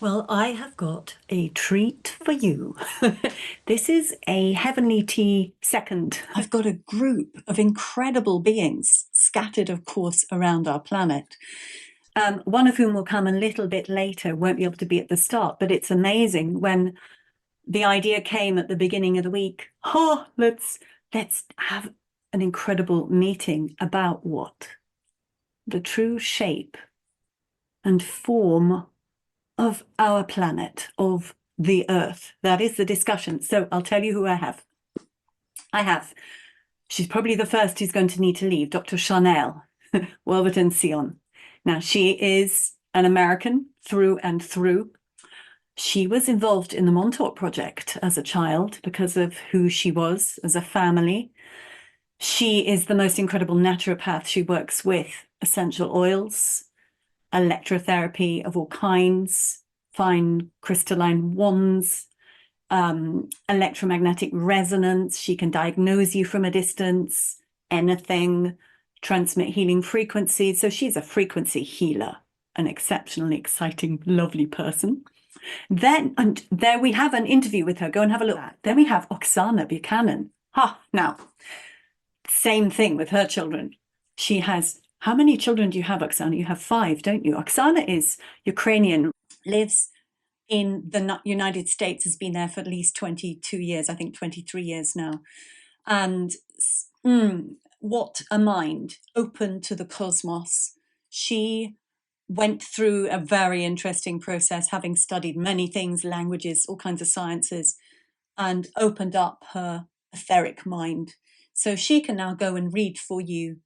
Well, I have got a treat for you. This is a heavenly tea second. I've got a group of incredible beings scattered, of course, around our planet. One of whom will come a little bit later, won't be able to be at the start, but it's amazing when the idea came at the beginning of the week. Oh, let's have an incredible meeting about what? The true shape and form of our planet, of the Earth. That is the discussion. So I'll tell you who I have. She's probably the first who's going to need to leave, Dr. Sharnael, Wolverton, Sehon. Now, she is an American through and through. She was involved in the Montauk Project as a child because of who she was as a family. She is the most incredible naturopath. She works with essential oils, electrotherapy of all kinds, fine crystalline wands, electromagnetic resonance. She can diagnose you from a distance, anything, transmit healing frequencies. So she's a frequency healer, an exceptionally exciting, lovely person. Then, and there we have an interview with her. Go and have a look. Then we have Oksana Buchanan. Now, same thing with her children. She has, how many children do you have, Oksana? You have 5, don't you? Oksana is Ukrainian, lives in the United States, has been there for at least 22 years, I think 23 years now. And what a mind, open to the cosmos. She went through a very interesting process, having studied many things, languages, all kinds of sciences, and opened up her etheric mind. So she can now go and read for you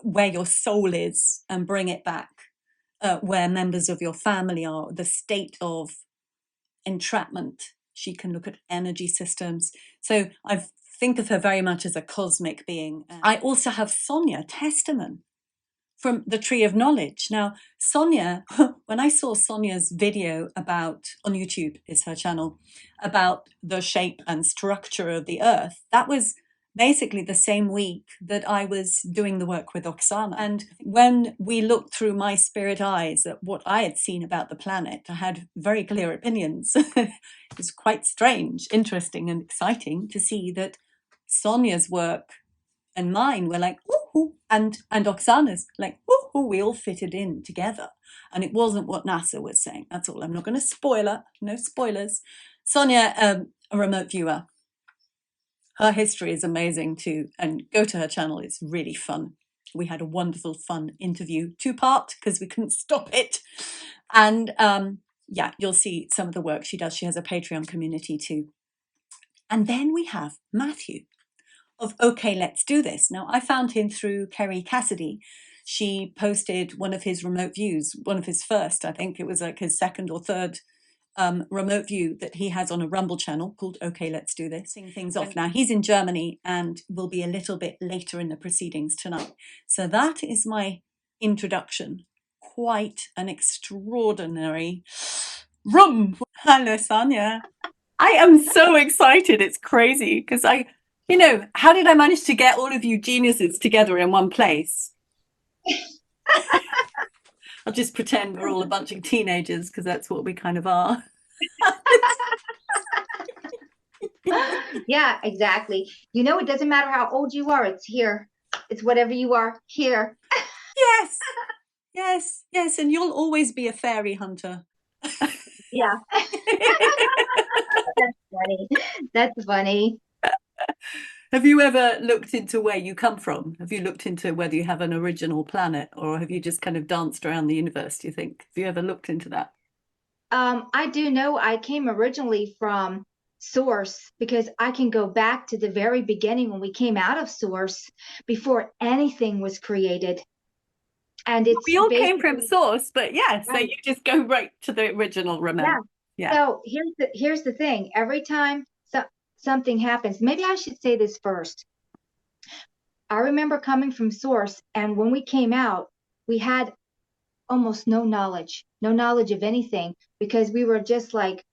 where your soul is and bring it back, where members of your family are, the state of entrapment. She can look at energy systems. So I think of her very much as a cosmic being. I also have Sonja Testerman from the Tree of Knowledge. Now, Sonja, when I saw Sonja's video about, on YouTube is her channel, about the shape and structure of the earth, that was basically the same week that I was doing the work with Oksana. And when we looked through my spirit eyes at what I had seen about the planet, I had very clear opinions. It was quite strange, interesting, and exciting to see that Sonja's work and mine were like, woohoo, and Oksana's like, woohoo, we all fitted in together. And it wasn't what NASA was saying. That's all. I'm not going to spoil her. No spoilers. Sonja, a remote viewer. Her history is amazing too. And go to her channel. It's really fun. We had a wonderful, fun interview, 2-part, because we couldn't stop it. And yeah, you'll see some of the work she does. She has a Patreon community too. And then we have Matthew of Okay, Let's Do This. Now, I found him through Kerry Cassidy. She posted one of his remote views, one of his first, I think it was like his second or third remote view that he has on a Rumble channel called Okay, Let's Do This. Sing things off. Now, he's in Germany and will be a little bit later in the proceedings tonight. So that is my introduction. Quite an extraordinary room. Hello, Sonja. I am so excited. It's crazy because how did I manage to get all of you geniuses together in one place? I'll just pretend we're all a bunch of teenagers because that's what we kind of are. Yeah, exactly. It doesn't matter how old you are, it's here. It's whatever you are here. Yes, yes, yes. And you'll always be a fairy hunter. Yeah. That's funny. That's funny. Have you ever looked into where you come from? Have you looked into whether you have an original planet or have you just kind of danced around the universe, do you think? Have you ever looked into that? I do know I came originally from Source because I can go back to the very beginning when we came out of Source before anything was created. And it's We all came from basically Source, but yeah, so right. you just go right to the original, remember? Yeah. So here's the thing. Every time something happens, maybe I should say this first. I remember coming from Source, and when we came out, we had almost no knowledge of anything because we were just like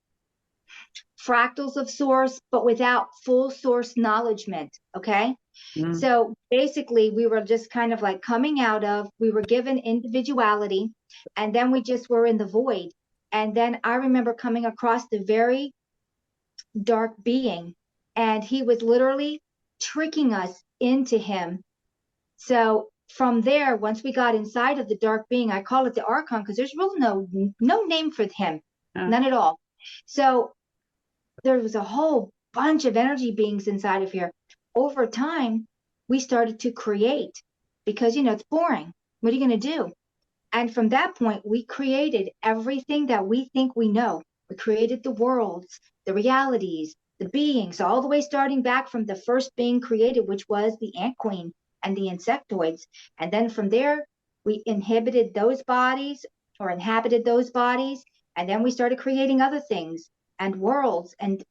fractals of Source, but without full Source knowledgement. Okay. So basically, we were just kind of like we were given individuality, and then we just were in the void. And then I remember coming across the very dark being, and he was literally tricking us into him. So from there, once we got inside of the dark being, I call it the Archon because there's really no name for him, none at all. So there was a whole bunch of energy beings inside of here. Over time, we started to create because, it's boring. What are you going to do? And from that point, we created everything that we think we know. We created the worlds, the realities, the beings, all the way starting back from the first being created, which was the ant queen and the insectoids. And then from there, we inhabited those bodies. And then we started creating other things and worlds. And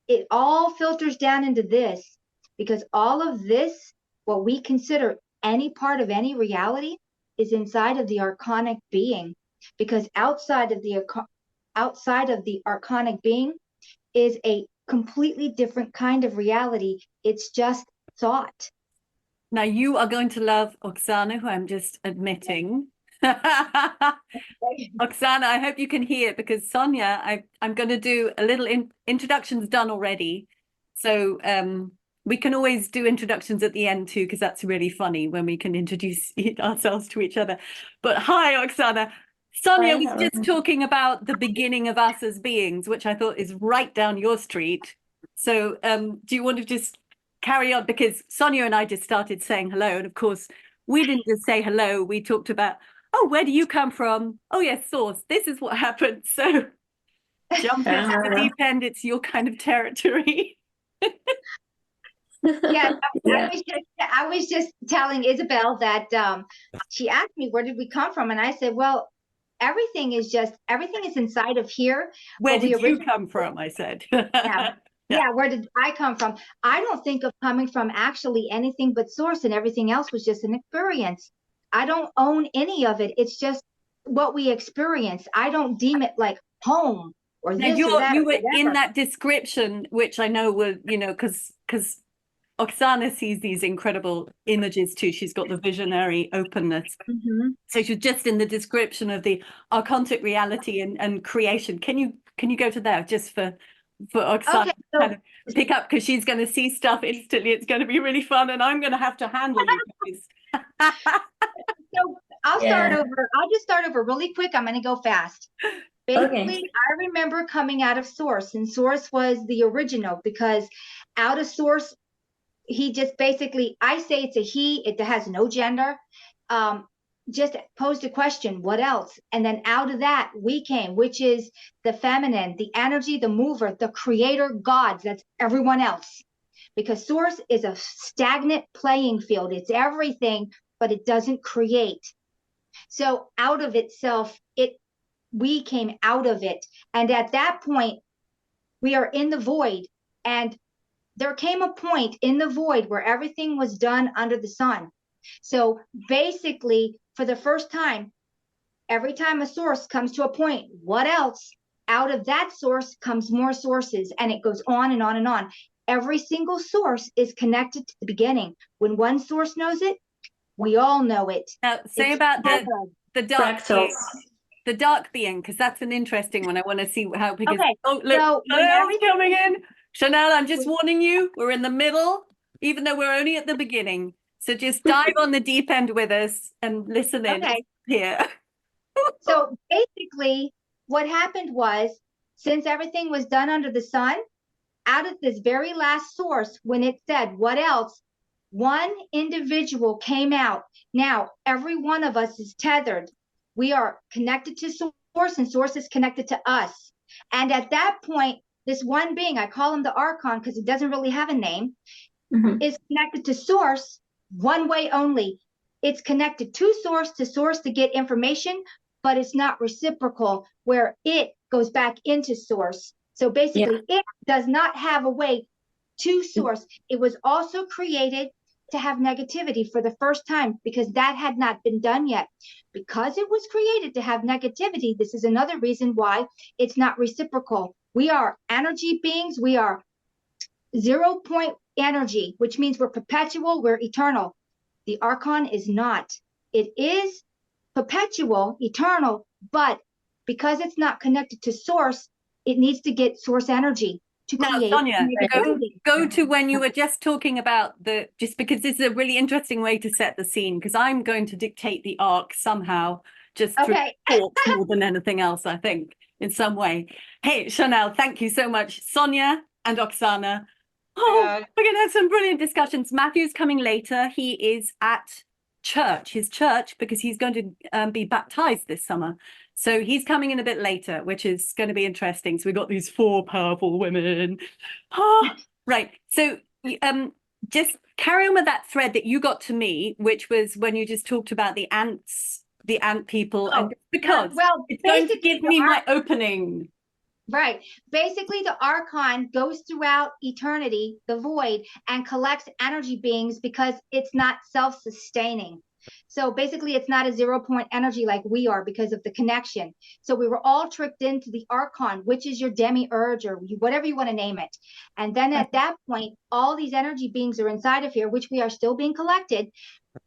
it all filters down into this, because all of this, what we consider any part of any reality, is inside of the archonic being, because outside of the archonic being is a completely different kind of reality. It's just thought. Now you are going to love Oksana, who I'm just admitting. Oksana, I hope you can hear, because Sonja, I'm going to do a little introductions done already. So we can always do introductions at the end too, because that's really funny when we can introduce ourselves to each other. But hi, Oksana. Sonja was just talking about the beginning of us as beings, which I thought is right down your street. So do you want to just carry on? Because Sonja and I just started saying hello. And of course, we didn't just say hello. We talked about, oh, where do you come from? Oh, yes, source. This is what happened. So jump into the deep end. It's your kind of territory. Yeah, I was just telling Isabel that she asked me, where did we come from? And I said, well, everything is inside of here. Where did you come from? I said. Yeah, where did I come from? I don't think of coming from actually anything but source, and everything else was just an experience. I don't own any of it. It's just what we experience. I don't deem it like home or this or that. You were in that description, which I know will, because Oksana sees these incredible images too. She's got the visionary openness. So she's just in the description of the archontic reality and creation. Can you go to there just for Oksana to kind of pick up, because she's going to see stuff instantly. It's going to be really fun, and I'm going to have to handle you guys. So I'll just start over really quick. I'm going to go fast. Basically, I remember coming out of Source, and Source was the original, because out of Source, he just basically, I say it's a he, it has no gender, just posed a question, what else? And then out of that, we came, which is the feminine, the energy, the mover, the creator gods, that's everyone else. Because Source is a stagnant playing field. It's everything, but it doesn't create. So out of itself, we came out of it. And at that point, we are in the void. And there came a point in the void where everything was done under the sun. So basically, for the first time, every time a source comes to a point, what else? Out of that source comes more sources, and it goes on and on and on. Every single source is connected to the beginning. When one source knows it, we all know it. Now, say about the dark being, the dark being, because that's an interesting one. I want to see how, because look, Sharnael's coming in. Sharnael, I'm just warning you, we're in the middle, even though we're only at the beginning. So just dive on the deep end with us and listen in here. So basically, what happened was, since everything was done under the sun, out of this very last source, when it said, what else? One individual came out. Now, every one of us is tethered. We are connected to Source, and Source is connected to us. And at that point, this one being, I call him the Archon because he doesn't really have a name, is connected to Source one way only. It's connected to Source to get information, but it's not reciprocal, where it goes back into Source. So basically, it does not have a way to Source. It was also created to have negativity for the first time, because that had not been done yet. Because it was created to have negativity, this is another reason why it's not reciprocal. We are energy beings. We are 0 point energy, which means we're perpetual, we're eternal. The Archon is not. It is perpetual, eternal, but because it's not connected to source, it needs to get source energy to Now, create. Sonja, go to when you were just talking about just because this is a really interesting way to set the scene, because I'm going to dictate the arc somehow, just through thought more than anything else, I think, in some way. Hey, Sharnael, thank you so much. Sonja and Oksana. Oh, we're going to have some brilliant discussions. Matthew's coming later. He is at his church, because he's going to be baptized this summer. So he's coming in a bit later, which is going to be interesting. So we've got these 4 powerful women. Right. So just carry on with that thread that you got to me, which was when you just talked about the ants, the ant people. And because it's going to give me my opening. Right. Basically, the Archon goes throughout eternity, the void, and collects energy beings because it's not self-sustaining. So basically, it's not a 0 point energy like we are because of the connection. So we were all tricked into the Archon, which is your demiurge or whatever you want to name it. And then at that point, all these energy beings are inside of here, which we are still being collected.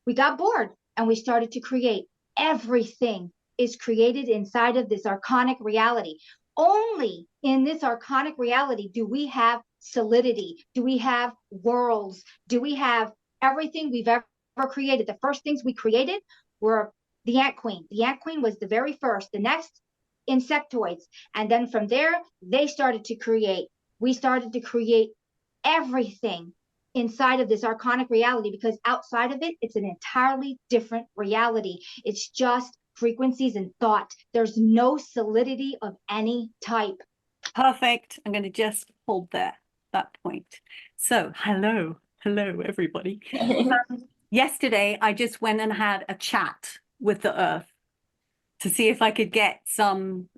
We got bored and we started to create. Everything is created inside of this archonic reality. Only in this archonic reality do we have solidity, do we have worlds, do we have everything we've ever created. The first things we created were the ant queen. The ant queen was the very first. The next, insectoids. And then from there, they started to create. We started to create everything inside of this archonic reality, because outside of it, it's an entirely different reality. It's just frequencies and thought. There's no solidity of any type. Perfect. I'm going to just hold that point. So hello everybody. Yesterday I just went and had a chat with the earth to see if I could get some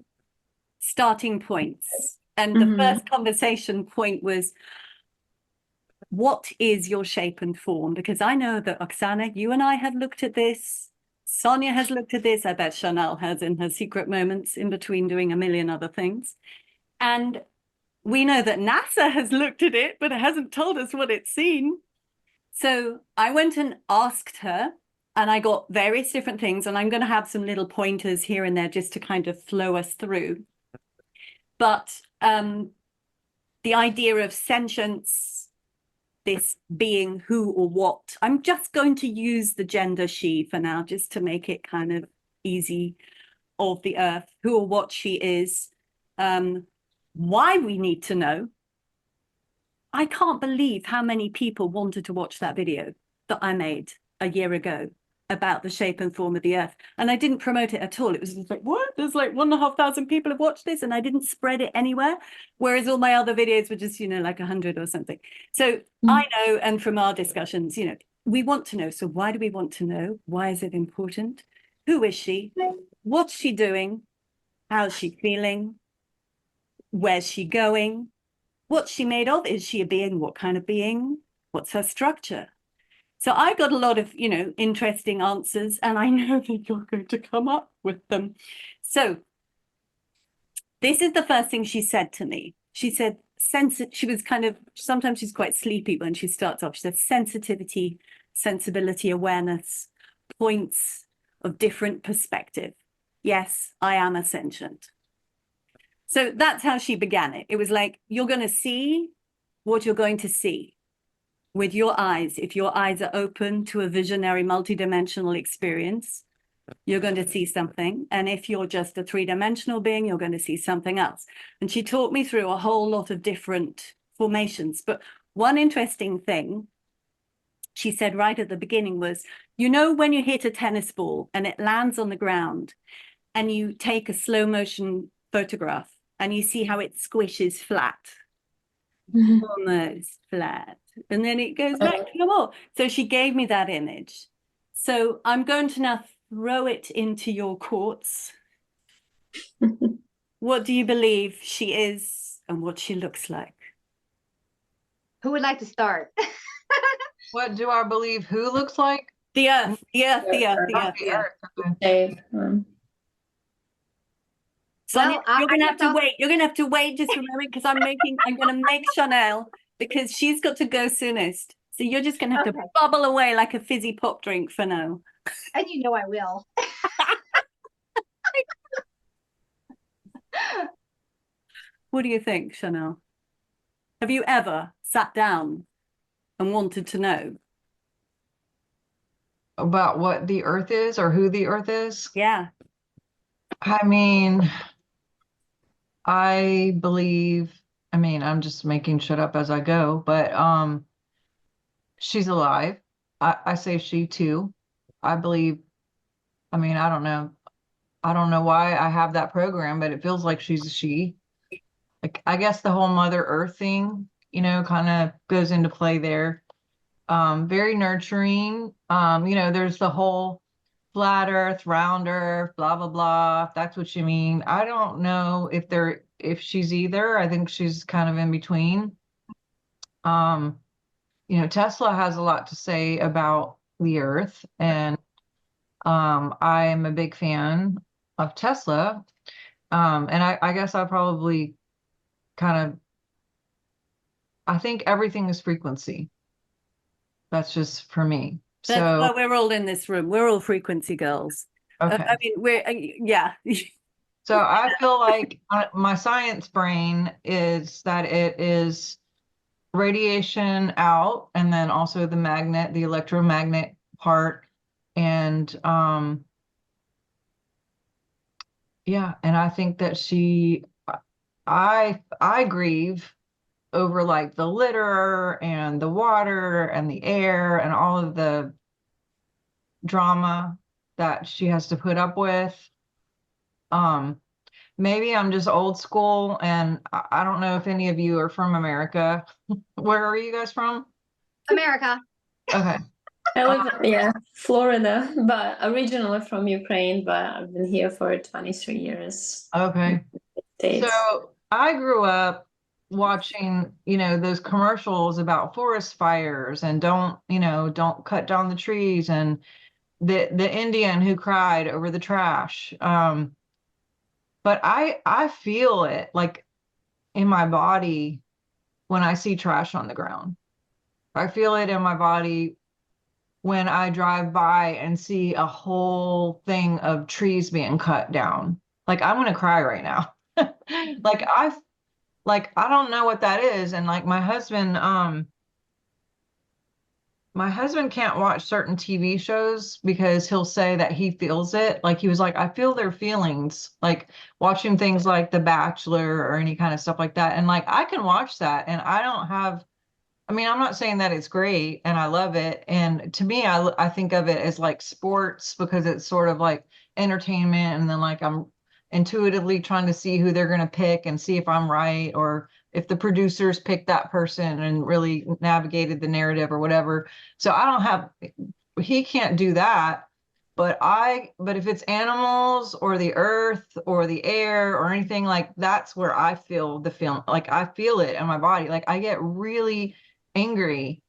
starting points, and the first conversation point was, what is your shape and form? Because I know that Oksana, you and I have looked at this. Sonja has looked at this. I bet Sharnael has in her secret moments in between doing a million other things. And we know that NASA has looked at it, but it hasn't told us what it's seen. So I went and asked her, and I got various different things. And I'm going to have some little pointers here and there just to kind of flow us through. But the idea of sentience, this being who or what, I'm just going to use the gender she for now, just to make it kind of easy, of the earth, who or what she is, why we need to know. I can't believe how many people wanted to watch that video that I made a year ago about the shape and form of the earth. And I didn't promote it at all. It was just like, what? There's like 1,500 people have watched this, and I didn't spread it anywhere. Whereas all my other videos were just, like 100 or something. So I know, and from our discussions, we want to know. So why do we want to know? Why is it important? Who is she? What's she doing? How's she feeling? Where's she going? What's she made of? Is she a being? What kind of being? What's her structure? So I got a lot of, interesting answers, and I know that you're going to come up with them. So this is the first thing she said to me. She said, she was sometimes she's quite sleepy when she starts off. She said, sensitivity, sensibility, awareness, points of different perspective. Yes, I am a sentient. So that's how she began it. It was like, you're going to see what you're going to see with your eyes. If your eyes are open to a visionary multidimensional experience, you're going to see something. And if you're just a three-dimensional being, you're going to see something else. And she taught me through a whole lot of different formations. But one interesting thing she said right at the beginning was, when you hit a tennis ball and it lands on the ground and you take a slow motion photograph and you see how it squishes flat, almost flat, and then it goes back to the wall. So she gave me that image. So I'm going to now throw it into your courts. What do you believe she is and what she looks like? Who would like to start? What do I believe who looks like? The earth, the earth, the earth, the earth, the earth. Okay. Sonja, you're going to have to wait. You're going to have to wait just a moment, because I'm going to make Sharnael, because she's got to go soonest. So you're just going to have to bubble away like a fizzy pop drink for now. And I will. What do you think, Sharnael? Have you ever sat down and wanted to know? About what the earth is or who the earth is? Yeah. I mean, I believe, I mean, I'm just making shit up as I go, but she's alive. I say she too. I believe, I mean, I don't know. I don't know why I have that program, but it feels like she's a she. Like, I guess the whole Mother Earth thing, you know, kind of goes into play there. Very nurturing. You know, there's the whole flat earth, round earth, blah, blah, blah. If that's what you mean. I don't know if she's either. I think she's kind of in between. You know, Tesla has a lot to say about the earth, and I am a big fan of Tesla. And I guess I probably kind of, I think everything is frequency. That's just for me. That's So, why we're all in this room. We're all frequency girls. okay. I mean, yeah. So I feel like my science brain is that it is radiation out, and then also the magnet, the electromagnet part. And yeah, and I think that I grieve over like the litter and the water and the air and all of the drama that she has to put up with. Maybe I'm just old school, and I don't know if any of you are from America. Where are you guys from? America. Okay. I live, yeah, Florida, but originally from Ukraine, but I've been here for 23 years. Okay. States. So I grew up watching, you know, those commercials about forest fires and don't cut down the trees, and the Indian who cried over the trash. But I feel it like in my body when I see trash on the ground. I feel it in my body when I drive by and see a whole thing of trees being cut down. Like, I'm gonna cry right now. I don't know what that is. And like my husband can't watch certain TV shows because he'll say that he feels it. Like, he was like, I feel their feelings, like watching things like The Bachelor or any kind of stuff like that. And like, I can watch that and I mean, I'm not saying that it's great and I love it. And to me, I think of it as like sports because it's sort of like entertainment. And then like I'm intuitively trying to see who they're going to pick and see if I'm right, or if the producers picked that person and really navigated the narrative or whatever. So he can't do that. But if it's animals or the earth or the air or anything, like that's where I feel the feeling. Like I feel it in my body. Like I get really angry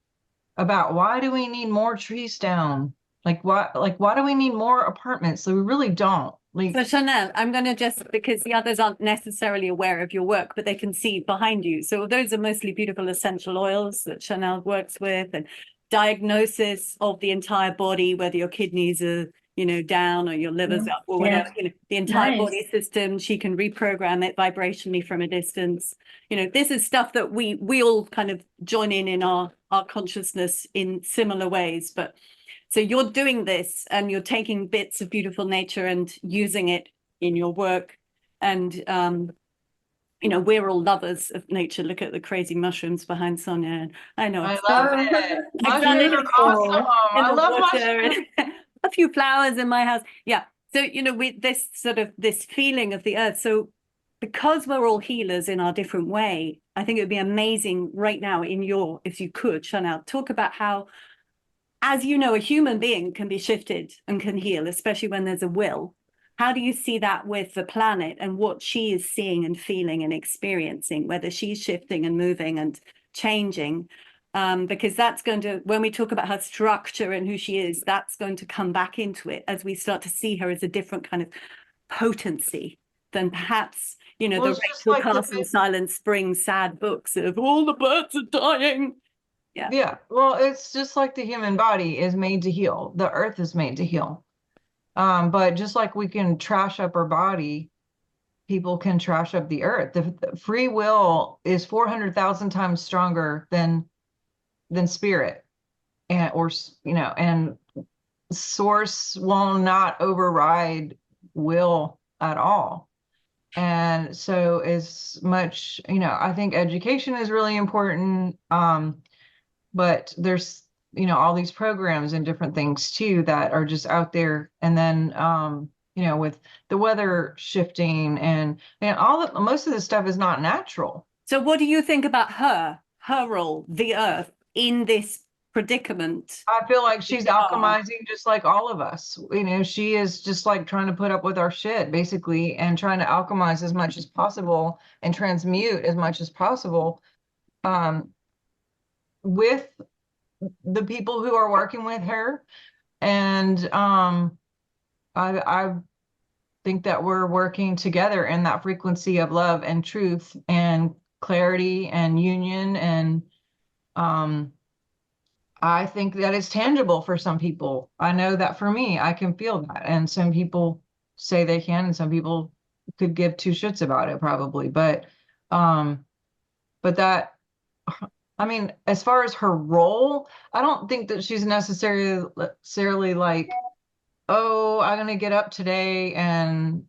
about why do we need more trees down? Like why do we need more apartments? So we really don't. Like, So Sharnael, I'm going to just, because the others aren't necessarily aware of your work, but they can see behind you. So those are mostly beautiful essential oils that Sharnael works with, and diagnosis of the entire body, whether your kidneys are, you know, down or your liver's up or whatever, you know, the entire body system. She can reprogram it vibrationally from a distance. You know, this is stuff that we all kind of join in our consciousness in similar ways. But so you're doing this and you're taking bits of beautiful nature and using it in your work. And, you know, we're all lovers of nature. Look at the crazy mushrooms behind Sonja. I know. I love it. Mushrooms are awesome. I love mushrooms. A few flowers in my house. Yeah. So, you know, this feeling of the earth. So because we're all healers in our different way, I think it would be amazing right now if you could, Sharnael, talk about how, as you know, a human being can be shifted and can heal, especially when there's a will. How do you see that with the planet and what she is seeing and feeling and experiencing, whether she's shifting and moving and changing? Because that's going to, when we talk about her structure and who she is, that's going to come back into it as we start to see her as a different kind of potency than perhaps, you know, the Rachel Carson Silent Spring sad books of all the birds are dying. Yeah. Well, it's just like the human body is made to heal. The earth is made to heal. But just like we can trash up our body people can trash up the earth. The free will is 400,000 times stronger than spirit, and and source will not override will at all. And so as much, I think education is really important. But there's, all these programs and different things too that are just out there. And then, with the weather shifting and most of this stuff is not natural. So what do you think about her role, the earth, in this predicament? I feel like she's alchemizing just like all of us. She is just like trying to put up with our shit basically, and trying to alchemize as much as possible and transmute as much as possible with the people who are working with her. And I think that we're working together in that frequency of love and truth and clarity and union. And I think that it's tangible for some people. I know that for me, I can feel that. And some people say they can, and some people could give two shits about it probably. But that, as far as her role, I don't think that she's necessarily like, oh, I'm going to get up today and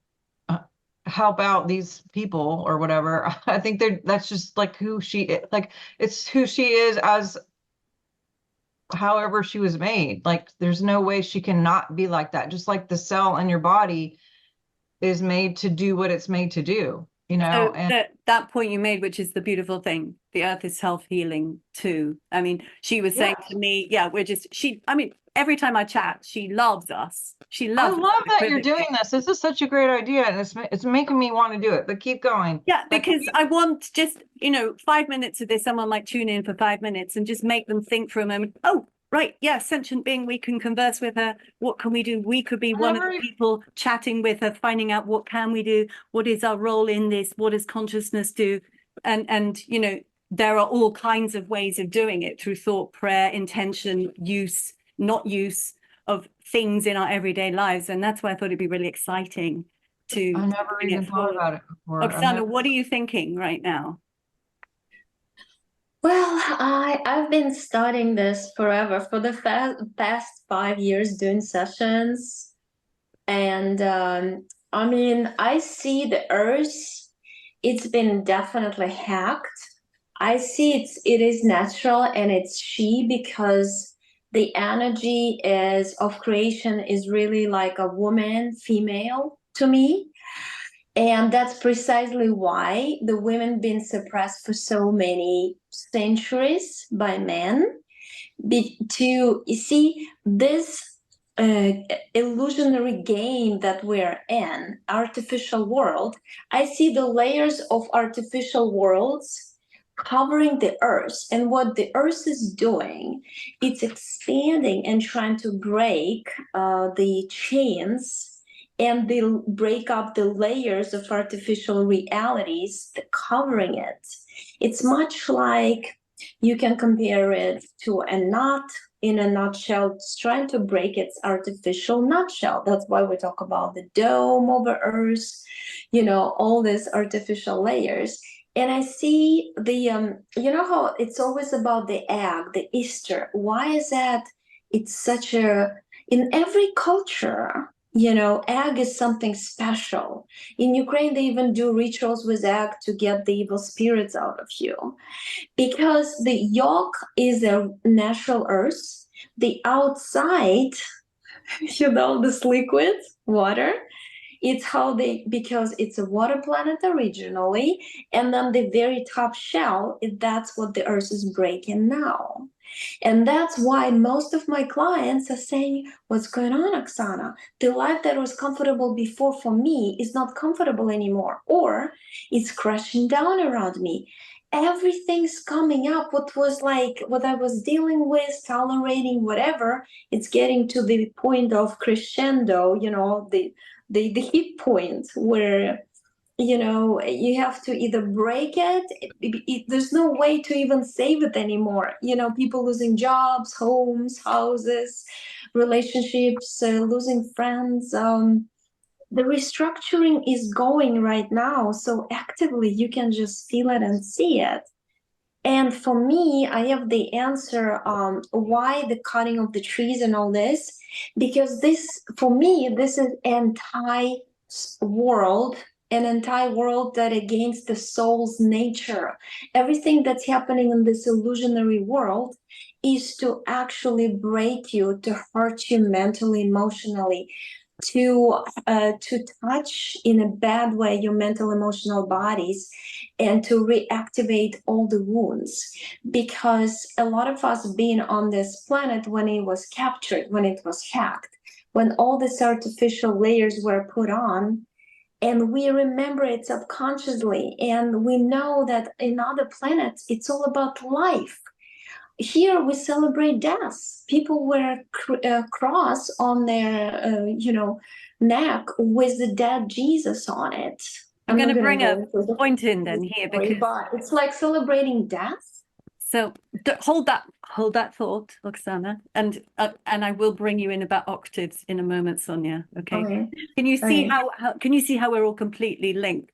help out these people or whatever. I think that's just like who she is. Like, it's who she is as however she was made. Like, there's no way she cannot be like that. Just like the cell in your body is made to do what it's made to do. So and that point you made, which is the beautiful thing, the earth is self-healing too. She was saying to me, every time I chat, she loves us. She loves I love that you're doing this. This is such a great idea, and it's making me want to do it, but keep going. Yeah, because I want just, 5 minutes of this, someone might tune in for 5 minutes and just make them think for a moment, oh, right, yeah, sentient being, we can converse with her. What can we do? We could be one of the people chatting with her, finding out what can we do? What is our role in this? What does consciousness do? And there are all kinds of ways of doing it through thought, prayer, intention, use, not use of things in our everyday lives. And that's why I thought it'd be really exciting to. I never even thought about it before. Oksana, what are you thinking right now? Well, I've been studying this forever, for the past 5 years, doing sessions. And I see the earth, it's been definitely hacked. I see it is natural, and it's she, because the energy of creation is really like a woman, female to me. And that's precisely why the women been suppressed for so many centuries by men. You see, this illusionary game that we're in, artificial world, I see the layers of artificial worlds covering the earth. And what the earth is doing, it's expanding and trying to break the chains, and they'll break up the layers of artificial realities covering it. It's much like, you can compare it to a knot in a nutshell. It's trying to break its artificial nutshell. That's why we talk about the dome over Earth, all these artificial layers. And I see how it's always about the egg, the Easter. Why is that? It's such in every culture, egg is something special. In Ukraine, they even do rituals with egg to get the evil spirits out of you. Because the yolk is a natural earth. The outside, this liquid, water, it's because it's a water planet originally. And then the very top shell, that's what the earth is breaking now. And that's why most of my clients are saying, what's going on, Oksana? The life that was comfortable before for me is not comfortable anymore, or it's crashing down around me. Everything's coming up. What I was dealing with, tolerating, whatever, it's getting to the point of crescendo, the hit point where you have to either break it. There's no way to even save it anymore. People losing jobs, homes, houses, relationships, losing friends. the restructuring is going right now so actively. You can just feel it and see it. And for me, I have the answer why the cutting of the trees and all this, because this, for me, this is anti-world, an entire world that against the soul's nature. Everything that's happening in this illusionary world is to actually break you, to hurt you mentally, emotionally, to touch in a bad way your mental, emotional bodies, and to reactivate all the wounds. Because a lot of us being on this planet when it was captured, when it was hacked, when all these artificial layers were put on, and we remember it subconsciously, and we know that in other planets it's all about life. Here we celebrate death. People wear a cross on their neck with the dead Jesus on it. I'm going not to gonna bring go a into the point in then here, story, because but it's like celebrating death. so hold that thought, Oksana, and I will bring you in about octaves in a moment, Sonja. Okay. Okay. Can you see Right. how can you see how we're all completely linked?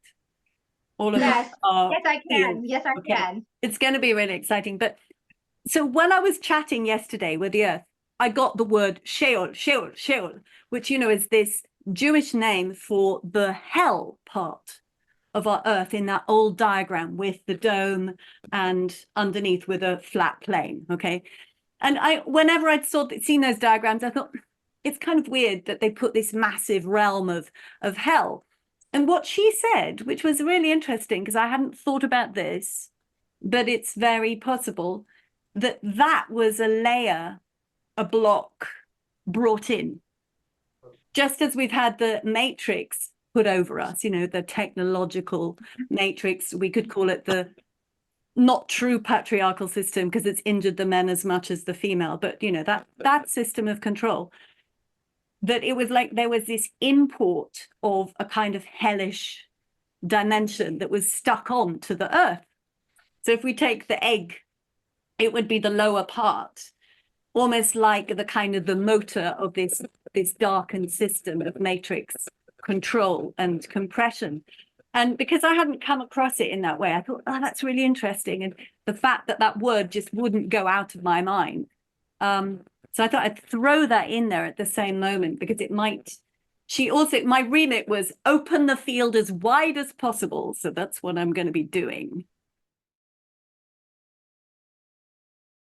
All of Yes. us are. Yes, I can. fields. Yes, I Okay. can. It's going to be really exciting. But so when I was chatting yesterday with the Earth, I got the word Sheol, Sheol, Sheol, which, you know, is this Jewish name for the hell part of our Earth in that old diagram with the dome and underneath with a flat plane. Okay. And whenever I'd seen those diagrams, I thought it's kind of weird that they put this massive realm of hell. And what she said, which was really interesting, because I hadn't thought about this, but it's very possible that that was a layer, a block brought in. Just as we've had the matrix put over us, you know, the technological matrix, we could call it the not true patriarchal system because it's injured the men as much as the female, but, you know, that system of control, that it was like there was this import of a kind of hellish dimension that was stuck on to the Earth. So if we take the egg, it would be the lower part, almost like the kind of the motor of this darkened system of matrix control and compression. And because I hadn't come across it in that way, I thought, oh, that's really interesting. And the fact that that word just wouldn't go out of my mind. So I thought I'd throw that in there at the same moment, because it might, my remit was open the field as wide as possible. So that's what I'm going to be doing.